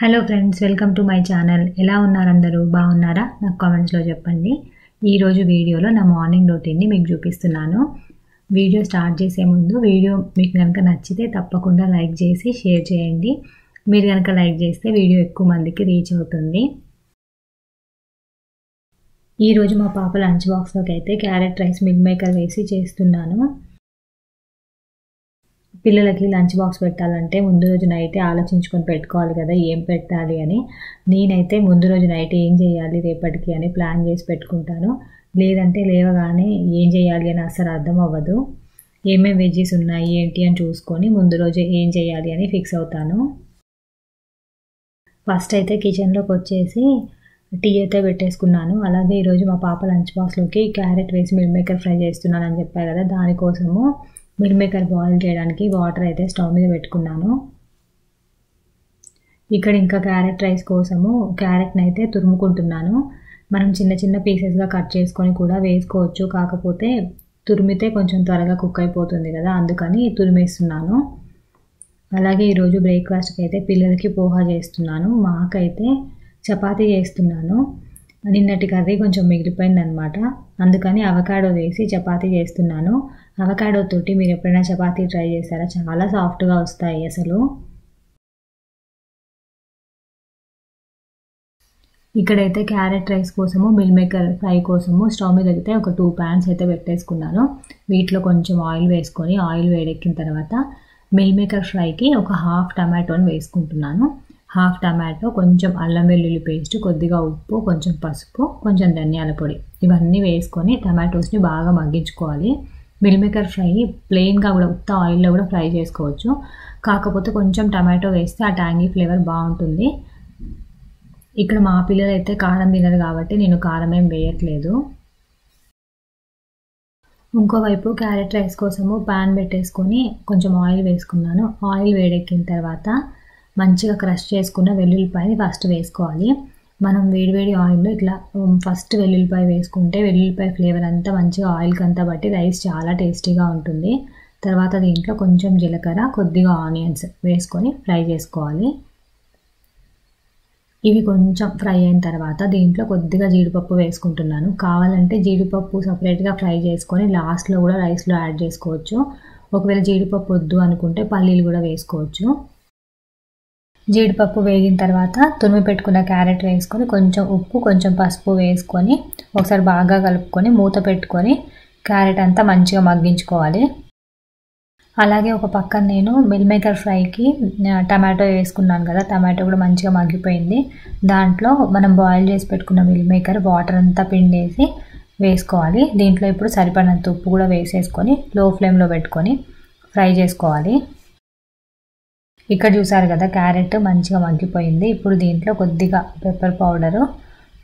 Hello friends, welcome to my channel. ఎలా ఉన్నారు అందరూ? బాగున్నారా? నాకు కామెంట్స్లో చెప్పండి. ఈరోజు వీడియోలో నా మార్నింగ్ రొటీన్ని మీకు చూపిస్తున్నాను. వీడియో స్టార్ట్ చేసే ముందు వీడియో మీకు కనుక నచ్చితే తప్పకుండా లైక్ చేసి షేర్ చేయండి. మీరు కనుక లైక్ చేస్తే వీడియో ఎక్కువ మందికి రీచ్ అవుతుంది. ఈరోజు మా పాప లంచ్ బాక్స్లోకి అయితే క్యారెట్ రైస్ మిల్ మేకర్ వేసి చేస్తున్నాను. పిల్లలకి లంచ్ బాక్స్ పెట్టాలంటే ముందు రోజు నైటే ఆలోచించుకొని పెట్టుకోవాలి కదా, ఏం పెట్టాలి అని. నేనైతే ముందు రోజు నైట్ ఏం చేయాలి రేపటికి అని ప్లాన్ చేసి పెట్టుకుంటాను. లేదంటే లేవగానే ఏం చేయాలి అని అసలు అర్థం అవ్వదు. ఏమేమి వెజ్జెస్ ఉన్నాయి ఏంటి అని చూసుకొని ముందు రోజు ఏం చేయాలి అని ఫిక్స్ అవుతాను. ఫస్ట్ అయితే కిచెన్లోకి వచ్చేసి టీ అయితే పెట్టేసుకున్నాను. అలాగే ఈరోజు మా పాప లంచ్ బాక్స్లోకి క్యారెట్ వేసి మిల్ మేకర్ ఫ్రై చేస్తున్నాను అని చెప్పాను కదా, దానికోసము మిల్ మేకర్ బాయిల్ చేయడానికి వాటర్ అయితే స్టవ్ మీద పెట్టుకున్నాను. ఇక్కడ ఇంకా క్యారెట్ రైస్ కోసము క్యారెట్ని అయితే తురుముకుంటున్నాను. మనం చిన్న చిన్న పీసెస్గా కట్ చేసుకొని కూడా వేసుకోవచ్చు, కాకపోతే తురిమితే కొంచెం త్వరగా కుక్ అయిపోతుంది కదా, అందుకని తురిమేస్తున్నాను. అలాగే ఈరోజు బ్రేక్ఫాస్ట్కి అయితే పిల్లలకి పోహా చేస్తున్నాను, మాకైతే చపాతీ చేస్తున్నాను. నిన్నటి కర్రీ కొంచెం మిగిలిపోయిందనమాట, అందుకని అవకాడో వేసి చపాతీ చేస్తున్నాను. అవకాడో తోటి మీరు ఎప్పుడైనా చపాతీ ట్రై చేశారా? చాలా సాఫ్ట్గా వస్తాయి అసలు. ఇక్కడైతే క్యారెట్ రైస్ కోసము మిల్ మేకర్ ఫ్రై కోసము స్టవ్ మీద అయితే ఒక 2 ప్యాన్స్ అయితే పెట్టేసుకున్నాను. వీటిలో కొంచెం ఆయిల్ వేసుకొని ఆయిల్ వేడెక్కిన తర్వాత మిల్ మేకర్ ఫ్రైకి ఒక హాఫ్ టమాటోని వేసుకుంటున్నాను. హాఫ్ టమాటో, కొంచెం అల్లం వెల్లుల్లి పేస్ట్, కొద్దిగా ఉప్పు, కొంచెం పసుపు, కొంచెం ధనియాల పొడి, ఇవన్నీ వేసుకొని టమాటోస్ని బాగా మగ్గించుకోవాలి. మిల్ మేకర్ ఫ్రై ప్లెయిన్గా కూడా ఉత్త ఆయిల్లో కూడా ఫ్రై చేసుకోవచ్చు, కాకపోతే కొంచెం టమాటో వేస్తే ఆ ట్యాంగీ ఫ్లేవర్ బాగుంటుంది. ఇక్కడ మా పిల్లలు అయితే కారం తినరు కాబట్టి నేను కారం ఏం వేయట్లేదు. ఇంకోవైపు క్యారెట్ రైస్ కోసము ప్యాన్ పెట్టేసుకొని కొంచెం ఆయిల్ వేసుకున్నాను. ఆయిల్ వేడెక్కిన తర్వాత మంచిగా క్రష్ చేసుకున్న వెల్లుల్లిపాయని ఫస్ట్ వేసుకోవాలి. మనం వేడివేడి ఆయిల్లో ఇట్లా ఫస్ట్ వెల్లుల్లిపాయ వేసుకుంటే వెల్లుల్లిపాయ ఫ్లేవర్ అంతా మంచిగా ఆయిల్కి అంతా బట్టి రైస్ చాలా టేస్టీగా ఉంటుంది. తర్వాత దీంట్లో కొంచెం జీలకర్ర, కొద్దిగా ఆనియన్స్ వేసుకొని ఫ్రై చేసుకోవాలి. ఇవి కొంచెం ఫ్రై అయిన తర్వాత దీంట్లో కొద్దిగా జీడిపప్పు వేసుకుంటున్నాను. కావాలంటే జీడిపప్పు సపరేట్గా ఫ్రై చేసుకొని లాస్ట్లో కూడా రైస్లో యాడ్ చేసుకోవచ్చు. ఒకవేళ జీడిపప్పు వద్దు అనుకుంటే పల్లీలు కూడా వేసుకోవచ్చు. జీడిపప్పు వేగిన తర్వాత తురిమి పెట్టుకున్న క్యారెట్ వేసుకొని కొంచెం ఉప్పు, కొంచెం పసుపు వేసుకొని ఒకసారి బాగా కలుపుకొని మూత పెట్టుకొని క్యారెట్ అంతా మంచిగా మగ్గించుకోవాలి. అలాగే ఒక పక్కన నేను మిల్ మేకర్ ఫ్రైకి టమాటో వేసుకున్నాను కదా, టమాటో కూడా మంచిగా మగ్గిపోయింది. దాంట్లో మనం బాయిల్ చేసి పెట్టుకున్న మిల్ మేకర్ వాటర్ అంతా పిండేసి వేసుకోవాలి. దీంట్లో ఇప్పుడు సరిపడినంత ఉప్పు కూడా వేసేసుకొని లో ఫ్లేమ్లో పెట్టుకొని ఫ్రై చేసుకోవాలి. ఇక్కడ చూసారు కదా, క్యారెట్ మంచిగా మగ్గిపోయింది. ఇప్పుడు దీంట్లో కొద్దిగా పెప్పర్ పౌడరు,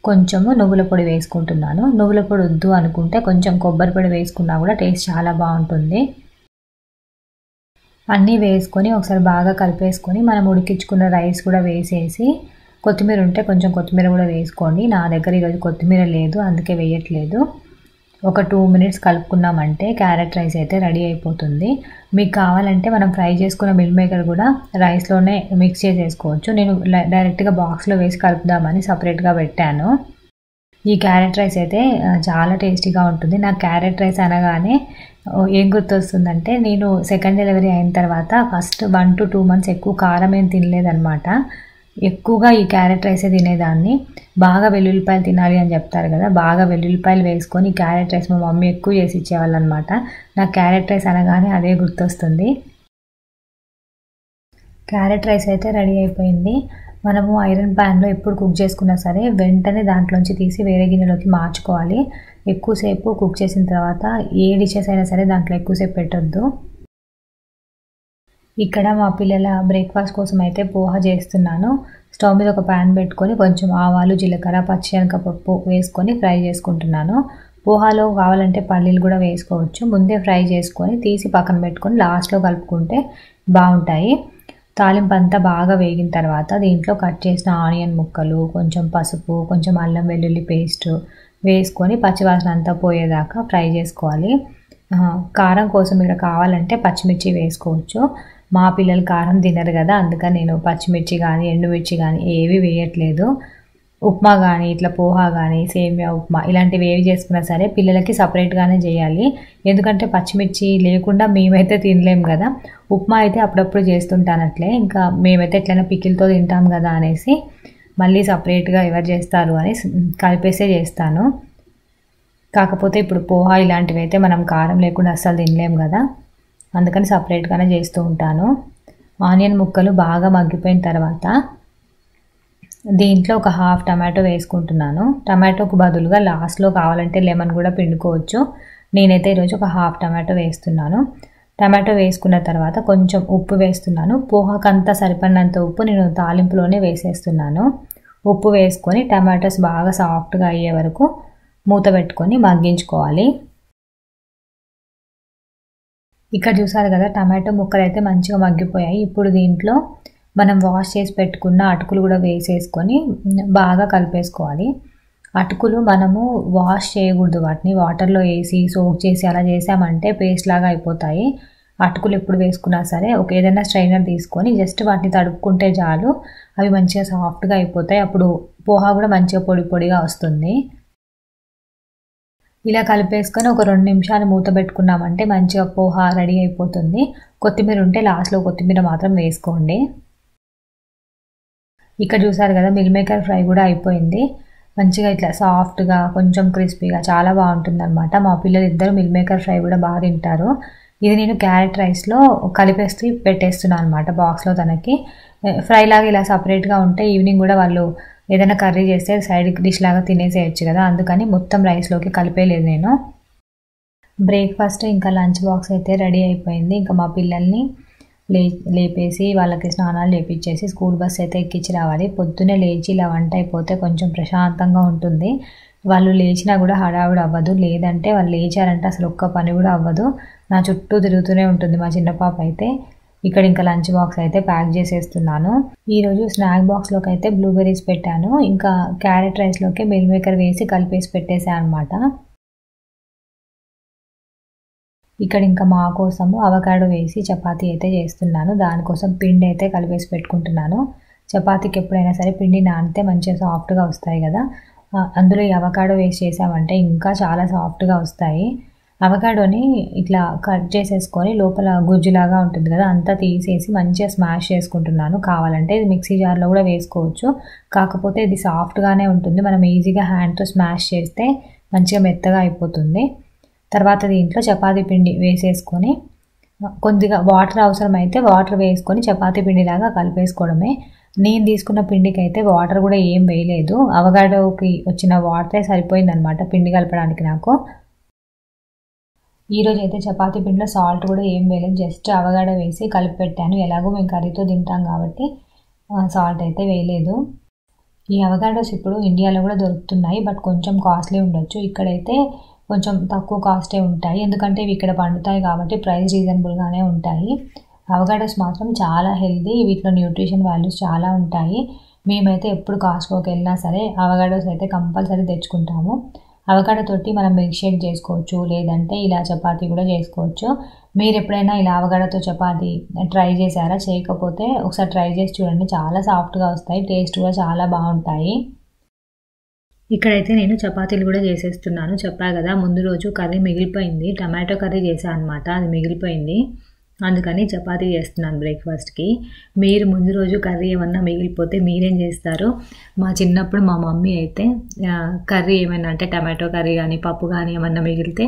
కొంచెము నువ్వుల పొడి వేసుకుంటున్నాను. నువ్వుల పొడి వద్దు అనుకుంటే కొంచెం కొబ్బరి పొడి వేసుకున్నా కూడా టేస్ట్ చాలా బాగుంటుంది. అన్నీ వేసుకొని ఒకసారి బాగా కలిపేసుకొని మనం ఉడికించుకున్న రైస్ కూడా వేసేసి కొత్తిమీర ఉంటే కొంచెం కొత్తిమీర కూడా వేసుకోండి. నా దగ్గర ఈరోజు కొత్తిమీర లేదు, అందుకే వేయట్లేదు. ఒక 2 మినిట్స్ కలుపుకున్నామంటే క్యారెట్ రైస్ అయితే రెడీ అయిపోతుంది. మీకు కావాలంటే మనం ఫ్రై చేసుకున్న మిల్ మేకర్ కూడా రైస్లోనే మిక్స్ చేసేసుకోవచ్చు. నేను డైరెక్ట్గా బాక్స్లో వేసి కలుపుదామని సపరేట్గా పెట్టాను. ఈ క్యారెట్ రైస్ అయితే చాలా టేస్టీగా ఉంటుంది. నాకు క్యారెట్ రైస్ అనగానే ఏం గుర్తొస్తుందంటే, నేను సెకండ్ డెలివరీ అయిన తర్వాత ఫస్ట్ 1 to 2 months ఎక్కువ కారం ఏం తినలేదన్నమాట. ఎక్కువగా ఈ క్యారెట్ రైసే తినేదాన్ని. బాగా వెల్లుల్లిపాయలు తినాలి అని చెప్తారు కదా, బాగా వెల్లుల్లిపాయలు వేసుకొని క్యారెట్ రైస్ మా మమ్మీ ఎక్కువ చేసి ఇచ్చేవాళ్ళు అనమాట. నాకు క్యారెట్ రైస్ అనగానే అదే గుర్తొస్తుంది. క్యారెట్ రైస్ అయితే రెడీ అయిపోయింది. మనము ఐరన్ ప్యాన్లో ఎప్పుడు కుక్ చేసుకున్నా సరే వెంటనే దాంట్లోంచి తీసి వేరే గిన్నెలోకి మార్చుకోవాలి. ఎక్కువసేపు కుక్ చేసిన తర్వాత ఏ డిషెస్ అయినా సరే దాంట్లో ఎక్కువసేపు పెట్టొద్దు. ఇక్కడ మా పిల్లల బ్రేక్ఫాస్ట్ కోసం అయితే పోహా చేస్తున్నాను. స్టవ్ మీద ఒక ప్యాన్ పెట్టుకొని కొంచెం ఆవాలు, జీలకర్ర, పచ్చిశనగపప్పు వేసుకొని ఫ్రై చేసుకుంటున్నాను. పోహాలో కావాలంటే పల్లీలు కూడా వేసుకోవచ్చు. ముందే ఫ్రై చేసుకొని తీసి పక్కన పెట్టుకొని లాస్ట్లో కలుపుకుంటే బాగుంటాయి. తాలింపు అంతా బాగా వేగిన తర్వాత దీంట్లో కట్ చేసిన ఆనియన్ ముక్కలు, కొంచెం పసుపు, కొంచెం అల్లం వెల్లుల్లి పేస్ట్ వేసుకొని పచ్చివాసన అంతా పోయేదాకా ఫ్రై చేసుకోవాలి. కారం కోసం ఇక్కడ కావాలంటే పచ్చిమిర్చి వేసుకోవచ్చు. మా పిల్లలు కారం తినరు కదా, అందుకని నేను పచ్చిమిర్చి కానీ ఎండుమిర్చి కానీ ఏవి వేయట్లేదు. ఉప్మా కానీ ఇట్లా పోహా కానీ సేమియా ఉప్మా ఇలాంటివి ఏవి చేసుకున్నా సరే పిల్లలకి సపరేట్గానే చేయాలి. ఎందుకంటే పచ్చిమిర్చి లేకుండా మేమైతే తినలేం కదా. ఉప్మా అయితే అప్పుడప్పుడు చేస్తుంటానట్లే, ఇంకా మేమైతే ఎట్లయినా పికిల్తో తింటాం కదా అనేసి మళ్ళీ సపరేట్గా ఎవరు చేస్తారు అని కలిపేసే చేస్తాను. కాకపోతే ఇప్పుడు పోహా ఇలాంటివి అయితే మనం కారం లేకుండా అస్సలు తినలేం కదా, అందుకని సపరేట్గానే చేస్తూ ఉంటాను. ఆనియన్ ముక్కలు బాగా మగ్గిపోయిన తర్వాత దీంట్లో ఒక హాఫ్ టమాటో వేసుకుంటున్నాను. టమాటోకు బదులుగా లాస్ట్లో కావాలంటే లెమన్ కూడా పిండుకోవచ్చు. నేనైతే ఈరోజు ఒక హాఫ్ టమాటో వేస్తున్నాను. టమాటో వేసుకున్న తర్వాత కొంచెం ఉప్పు వేస్తున్నాను. పోహాకంతా సరిపడినంత ఉప్పు నేను తాలింపులోనే వేసేస్తున్నాను. ఉప్పు వేసుకొని టమాటోస్ బాగా సాఫ్ట్గా అయ్యే వరకు మూత పెట్టుకొని మగ్గించుకోవాలి. ఇక్కడ చూసారు కదా టమాటో ముక్కలు అయితే మంచిగా మగ్గిపోయాయి. ఇప్పుడు దీంట్లో మనం వాష్ చేసి పెట్టుకున్న అటుకులు కూడా వేసేసుకొని బాగా కలిపేసుకోవాలి. అటుకులు మనము వాష్ చేయకూడదు, వాటిని వాటర్లో వేసి సోక్ చేసి అలా చేసామంటే పేస్ట్ లాగా అయిపోతాయి. అటుకులు ఎప్పుడు వేసుకున్నా సరే ఏదైనా స్ట్రైనర్ తీసుకొని జస్ట్ వాటిని తడుపుకుంటే చాలు, అవి మంచిగా సాఫ్ట్గా అయిపోతాయి. అప్పుడు పోహా కూడా మంచిగా పొడి పొడిగా వస్తుంది. ఇలా కలిపేసుకొని ఒక 2 నిమిషాలు మూత పెట్టుకున్నామంటే మంచిగా పోహా రెడీ అయిపోతుంది. కొత్తిమీర ఉంటే లాస్ట్లో కొత్తిమీర మాత్రం వేసుకోండి. ఇక్కడ చూసారు కదా మిల్ మేకర్ ఫ్రై కూడా అయిపోయింది. మంచిగా ఇట్లా సాఫ్ట్గా కొంచెం క్రిస్పీగా చాలా బాగుంటుంది అనమాట. మా పిల్లలు ఇద్దరు మిల్ మేకర్ ఫ్రై కూడా బాగా తింటారు. ఇది నేను క్యారెట్ రైస్లో కలిపేసి పెట్టేస్తున్నాను అనమాట బాక్స్లో. తనకి ఫ్రై లాగా ఇలా సపరేట్గా ఉంటే ఈవినింగ్ కూడా వాళ్ళు ఏదైనా కర్రీ చేస్తే సైడ్ డిష్ లాగా తినేసేయచ్చు కదా, అందుకని మొత్తం రైస్లోకి కలిపేయలేదు నేను. బ్రేక్ఫాస్ట్ ఇంకా లంచ్ బాక్స్ అయితే రెడీ అయిపోయింది. ఇంకా మా పిల్లల్ని లేపేసి వాళ్ళకి స్నానాలు లేపించేసి స్కూల్ బస్ అయితే ఎక్కించి రావాలి. పొద్దున్నే లేచి ఇలా వంట అయిపోతే కొంచెం ప్రశాంతంగా ఉంటుంది. వాళ్ళు లేచినా కూడా హడావుడి అవ్వదు, లేదంటే వాళ్ళు లేచారంటే అసలు ఒక్క పని కూడా అవ్వదు. నా చుట్టూ తిరుగుతూనే ఉంటుంది మా చిన్న పాప అయితే. ఇక్కడ ఇంకా లంచ్ బాక్స్ అయితే ప్యాక్ చేసేస్తున్నాను. ఈరోజు స్నాక్ బాక్స్లోకి అయితే బ్లూబెర్రీస్ పెట్టాను, ఇంకా క్యారెట్ రైస్లోకి మిల్ మేకర్ వేసి కలిపేసి పెట్టేసాను అనమాట. ఇక్కడ ఇంకా మా కోసము అవకాడో వేసి చపాతీ అయితే చేస్తున్నాను. దానికోసం పిండి అయితే కలిపేసి పెట్టుకుంటున్నాను. చపాతీకి ఎప్పుడైనా సరే పిండి నానితే మంచిగా సాఫ్ట్గా వస్తాయి కదా, అందులో ఈ అవకాడో వేసి చేసామంటే ఇంకా చాలా సాఫ్ట్గా వస్తాయి. అవకాడోని ఇట్లా కట్ చేసేసుకొని లోపల గుజ్జులాగా ఉంటుంది కదా అంతా తీసేసి మంచిగా స్మాష్ చేసుకుంటున్నాను. కావాలంటే ఇది మిక్సీ జార్లో కూడా వేసుకోవచ్చు, కాకపోతే ఇది సాఫ్ట్గానే ఉంటుంది. మనం ఈజీగా హ్యాండ్తో స్మాష్ చేస్తే మంచిగా మెత్తగా అయిపోతుంది. తర్వాత దీంట్లో చపాతీ పిండి వేసేసుకొని కొద్దిగా వాటర్ అవసరమైతే వాటర్ వేసుకొని చపాతీ పిండిలాగా కలిపేసుకోవడమే. నేను తీసుకున్న పిండికి అయితే వాటర్ కూడా ఏం వేయలేదు, అవకాడోకి వచ్చిన వాటరే సరిపోయిందనమాట పిండి కలపడానికి నాకు. ఈరోజు అయితే చపాతీ పిండిలో సాల్ట్ కూడా ఏం వేయలేదు, జస్ట్ అవకాడో వేసి కలిపి పెట్టాను. ఎలాగో మేము కర్రీతో తింటాం కాబట్టి సాల్ట్ అయితే వేయలేదు. ఈ అవకాడోస్ ఇప్పుడు ఇండియాలో కూడా దొరుకుతున్నాయి, బట్ కొంచెం కాస్ట్లీ ఉండొచ్చు. ఇక్కడైతే కొంచెం తక్కువ కాస్టే ఉంటాయి, ఎందుకంటే ఇవి ఇక్కడ పండుతాయి కాబట్టి ప్రైస్ రీజనబుల్గానే ఉంటాయి. అవకాడోస్ మాత్రం చాలా హెల్దీ, వీటిలో న్యూట్రిషన్ వాల్యూస్ చాలా ఉంటాయి. మేమైతే ఎప్పుడు కాస్ట్కోకి వెళ్ళినా సరే అవకాడోస్ అయితే కంపల్సరీ తెచ్చుకుంటాము. అవకాడో తోటి మనం మిల్క్ షేక్ చేసుకోవచ్చు, లేదంటే ఇలా చపాతీ కూడా చేసుకోవచ్చు. మీరు ఎప్పుడైనా ఇలా అవకాడోతో చపాతీ ట్రై చేశారా? చేయకపోతే ఒకసారి ట్రై చేసి చూడండి, చాలా సాఫ్ట్గా వస్తాయి, టేస్ట్ కూడా చాలా బాగుంటాయి. ఇక్కడైతే నేను చపాతీలు కూడా చేసేస్తున్నాను. చెప్పా కదా ముందు రోజు కర్రీ మిగిలిపోయింది, టమాటో కర్రీ చేశాను అనమాట, అది మిగిలిపోయింది, అందుకని చపాతీ చేస్తున్నాను బ్రేక్ఫాస్ట్కి. మీరు ముందు రోజు కర్రీ ఏమన్నా మిగిలిపోతే మీరేం చేస్తారు? మా చిన్నప్పుడు మా మమ్మీ అయితే కర్రీ ఏమైనా అంటే టమాటో కర్రీ కానీ పప్పు కానీ ఏమన్నా మిగిలితే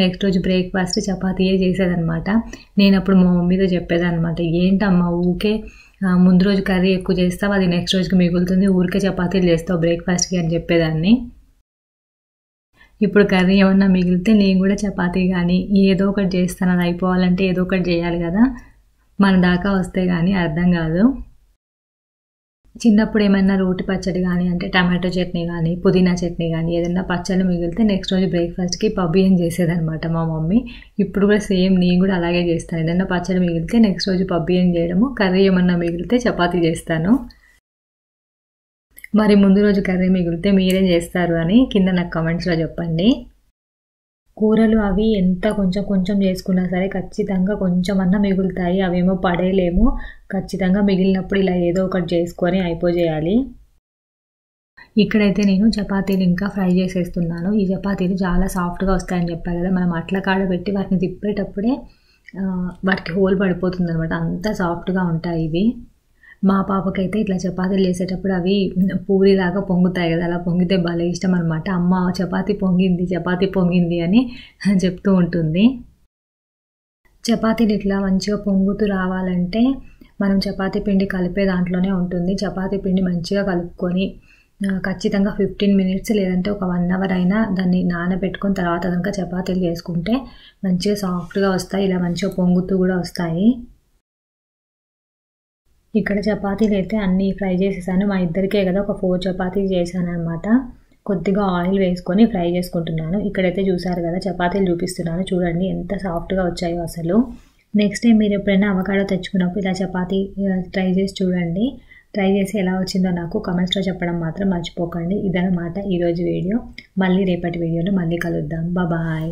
నెక్స్ట్ రోజు బ్రేక్ఫాస్ట్ చపాతీయే చేసేదనమాట. నేను అప్పుడు మా మమ్మీతో చెప్పేదనమాట, ఏంటమ్మా ఊకే ముందు రోజు కర్రీ ఎక్కువ చేస్తావు, అది నెక్స్ట్ రోజుకి మిగులుతుంది, ఊరికే చపాతీలు చేస్తావు బ్రేక్ఫాస్ట్కి అని చెప్పేదాన్ని. ఇప్పుడు కర్రీ ఏమన్నా మిగిలితే నేను కూడా చపాతీ కానీ ఏదో ఒకటి చేస్తాను, అది అయిపోవాలంటే ఏదో ఒకటి చేయాలి కదా, మన దాకా వస్తే కానీ అర్థం కాదు. చిన్నప్పుడు ఏమైనా రోటి పచ్చడి కానీ అంటే టమాటో చట్నీ కానీ పుదీనా చట్నీ కానీ ఏదైనా పచ్చళ్ళు మిగిలితే నెక్స్ట్ రోజు బ్రేక్ఫాస్ట్కి పబ్బియ్యం చేసేదనమాట మా మమ్మీ. ఇప్పుడు కూడా సేమ్ నేను కూడా అలాగే చేస్తాను, ఏదైనా పచ్చడి మిగిలితే నెక్స్ట్ రోజు పబ్బియ్యం చేయడము, కర్రీ ఏమన్నా మిగిలితే చపాతీ చేస్తాను. మరి ముందు రోజు కర్రీ మిగిలితే మీరేం చేస్తారు అని కింద నాకు కామెంట్స్లో చెప్పండి. కూరలు అవి ఎంత కొంచెం కొంచెం చేసుకున్నా సరే ఖచ్చితంగా కొంచెమన్నా మిగులుతాయి. అవేమో పడేయలేము. ఖచ్చితంగా మిగిలినప్పుడు ఇలా ఏదో ఒకటి చేసుకొని అయిపోజేయాలి. ఇక్కడైతే నేను చపాతీలు ఇంకా ఫ్రై చేసేస్తున్నాను. ఈ చపాతీలు చాలా సాఫ్ట్గా వస్తాయని చెప్పాను కదా, మనం అట్ల కాడ పెట్టి వాటిని తిప్పేటప్పుడే వాటికి హోల్ పడిపోతుంది అనమాట, అంత సాఫ్ట్గా ఉంటాయి ఇవి. మా పాపకైతే ఇట్లా చపాతీలు చేసేటప్పుడు అవి పూరిలాగా పొంగుతాయి కదా, అలా పొంగితే భలే ఇష్టం అనమాట. అమ్మ చపాతీ పొంగింది అని చెప్తూ ఉంటుంది. చపాతీలు ఇట్లా మంచిగా పొంగుతూ రావాలంటే మనం చపాతీ పిండి కలిపే దాంట్లోనే ఉంటుంది. చపాతీ పిండి మంచిగా కలుపుకొని ఖచ్చితంగా 15 మినిట్స్ లేదంటే ఒక 1 అవర్ అయినా దాన్ని నానబెట్టుకుని తర్వాత కనుక చపాతీలు చేసుకుంటే మంచిగా సాఫ్ట్గా వస్తాయి. ఇలా మంచిగా పొంగుతూ కూడా వస్తాయి. ఇక్కడ చపాతీలు అయితే అన్నీ ఫ్రై చేసేసాను. మా ఇద్దరికే కదా ఒక 4 చపాతీలు చేశాను అనమాట. కొద్దిగా ఆయిల్ వేసుకొని ఫ్రై చేసుకుంటున్నాను. ఇక్కడైతే చూసారు కదా చపాతీలు చూపిస్తున్నాను, చూడండి ఎంత సాఫ్ట్గా వచ్చాయో అసలు. నెక్స్ట్ టైం మీరు ఎప్పుడైనా అవకాడో తెచ్చుకున్నప్పుడు ఇలా చపాతీ ట్రై చేసి చూడండి. ట్రై చేసి ఎలా వచ్చిందో నాకు కామెంట్స్లో చెప్పడం మాత్రం మర్చిపోకండి. ఇదన్నమాట ఈరోజు వీడియో. మళ్ళీ రేపటి వీడియోలో మళ్ళీ కలుద్దాం. బాయ్.